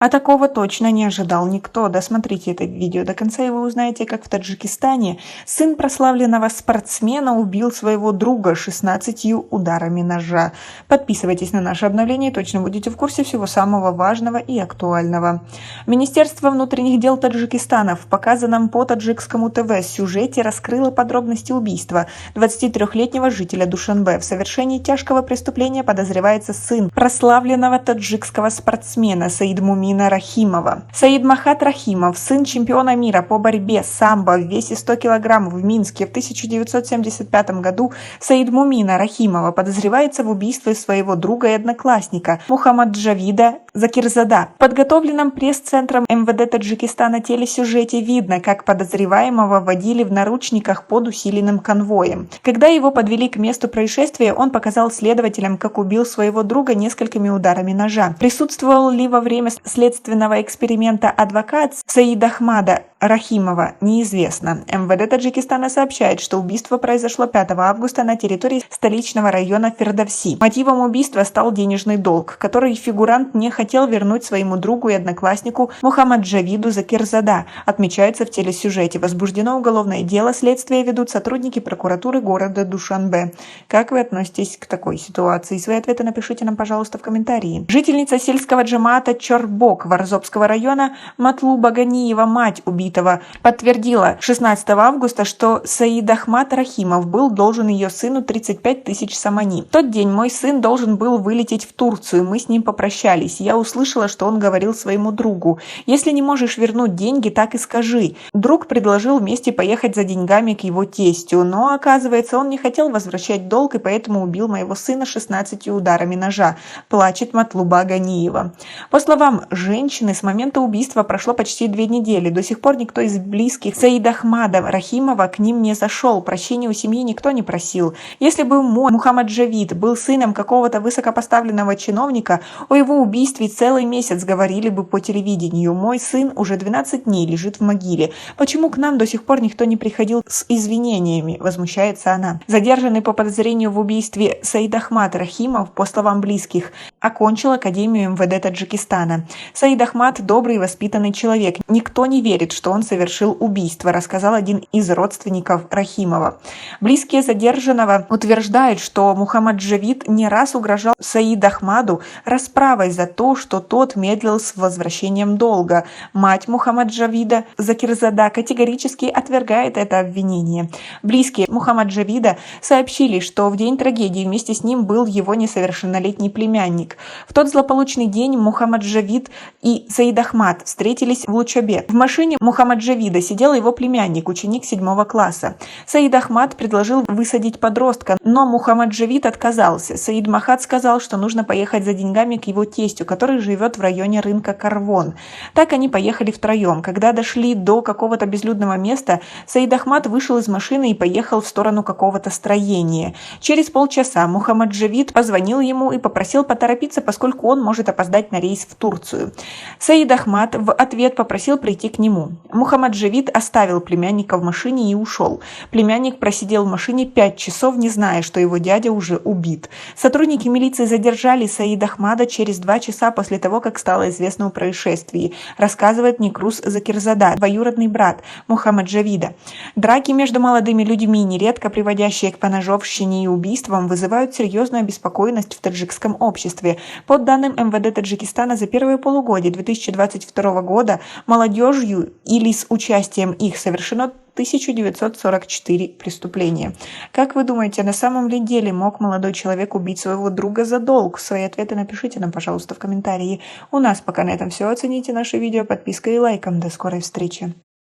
А такого точно не ожидал никто. Досмотрите это видео до конца, и вы узнаете, как в Таджикистане сын прославленного спортсмена убил своего друга 16 ударами ножа. Подписывайтесь на наше обновление, и точно будете в курсе всего самого важного и актуального. Министерство внутренних дел Таджикистана в показанном по таджикскому ТВ сюжете раскрыло подробности убийства 23-летнего жителя Душанбе. В совершении тяжкого преступления подозревается сын прославленного таджикского спортсмена Саидмумина Рахимова. Саид Махат Рахимов, сын чемпиона мира по борьбе самбо в весе 100 кг в Минске в 1975 году, Саидмумина Рахимова подозревается в убийстве своего друга и одноклассника Мухаммаджавида Закирзада. В подготовленном пресс-центром МВД Таджикистана телесюжете видно, как подозреваемого водили в наручниках под усиленным конвоем. Когда его подвели к месту происшествия, он показал следователям, как убил своего друга несколькими ударами ножа. Присутствовал ли во время следственного эксперимента адвокат Саидахмада Рахимова, неизвестно. МВД Таджикистана сообщает, что убийство произошло 5 августа на территории столичного района Фердовси. Мотивом убийства стал денежный долг, который фигурант не хотел вернуть своему другу и однокласснику Мухаммаджавиду Закирзада. Отмечается в телесюжете. Возбуждено уголовное дело, следствие ведут сотрудники прокуратуры города Душанбе. Как вы относитесь к такой ситуации? Свои ответы напишите нам, пожалуйста, в комментарии. Жительница сельского джамаата Чорбок Варзобского района Матлуба Ганиева, мать убитого, подтвердила 16 августа, что Саид Ахмат Рахимов был должен ее сыну 35 тысяч самани. В тот день мой сын должен был вылететь в Турцию, мы с ним попрощались. Я услышала, что он говорил своему другу: если не можешь вернуть деньги, так и скажи. Друг предложил вместе поехать за деньгами к его тестю, но оказывается, он не хотел возвращать долг и поэтому убил моего сына 16 ударами ножа, плачет Матлуба Ганиева. По словам женщины, с момента убийства прошло почти 2 недели. До сих пор никто из близких Саида Ахмада Рахимова к ним не зашел. Прощения у семьи никто не просил. Если бы мой Мухаммаджавид был сыном какого-то высокопоставленного чиновника, о его убийстве целый месяц говорили бы по телевидению. Мой сын уже 12 дней лежит в могиле. Почему к нам до сих пор никто не приходил с извинениями? Возмущается она. Задержанный по подозрению в убийстве Саид Ахмад Рахимов, по словам близких, окончил Академию МВД Таджикистана. Саид Ахмад – добрый и воспитанный человек. Никто не верит, что он совершил убийство, рассказал один из родственников Рахимова. Близкие задержанного утверждают, что Мухаммаджавид не раз угрожал Саид Ахмаду расправой за то, что тот медлил с возвращением долга. Мать Мухаммаджавида Закирзада категорически отвергает это обвинение. Близкие Мухаммаджавида сообщили, что в день трагедии вместе с ним был его несовершеннолетний племянник. В тот злополучный день Мухаммаджавид и Саид Ахмад встретились в учебе. В машине Мухаммаджавида сидел его племянник, ученик 7 класса. Саид Ахмад предложил высадить подростка, но Мухаммаджавид отказался. Саид Махат сказал, что нужно поехать за деньгами к его тестю, который живет в районе рынка Карвон. Так они поехали втроем. Когда дошли до какого-то безлюдного места, Саид Ахмад вышел из машины и поехал в сторону какого-то строения. Через полчаса Мухаммаджавид позвонил ему и попросил поторопиться, поскольку он может опоздать на рейс в Турцию. Саид Ахмад в ответ попросил прийти к нему. Мухаммаджавид оставил племянника в машине и ушел. Племянник просидел в машине 5 часов, не зная, что его дядя уже убит. Сотрудники милиции задержали Саида Ахмада через 2 часа после того, как стало известно о происшествии, рассказывает Никрус Закирзада, двоюродный брат Мухаммаджавида. Драки между молодыми людьми, нередко приводящие к поножовщине и убийствам, вызывают серьезную обеспокоенность в таджикском обществе. По данным МВД Таджикистана, за первое полугодие 2022 года молодежью или с участием их совершено 1944 преступления. Как вы думаете, на самом ли деле мог молодой человек убить своего друга за долг? Свои ответы напишите нам, пожалуйста, в комментарии. У нас пока на этом все. Оцените наше видео подпиской и лайком. До скорой встречи.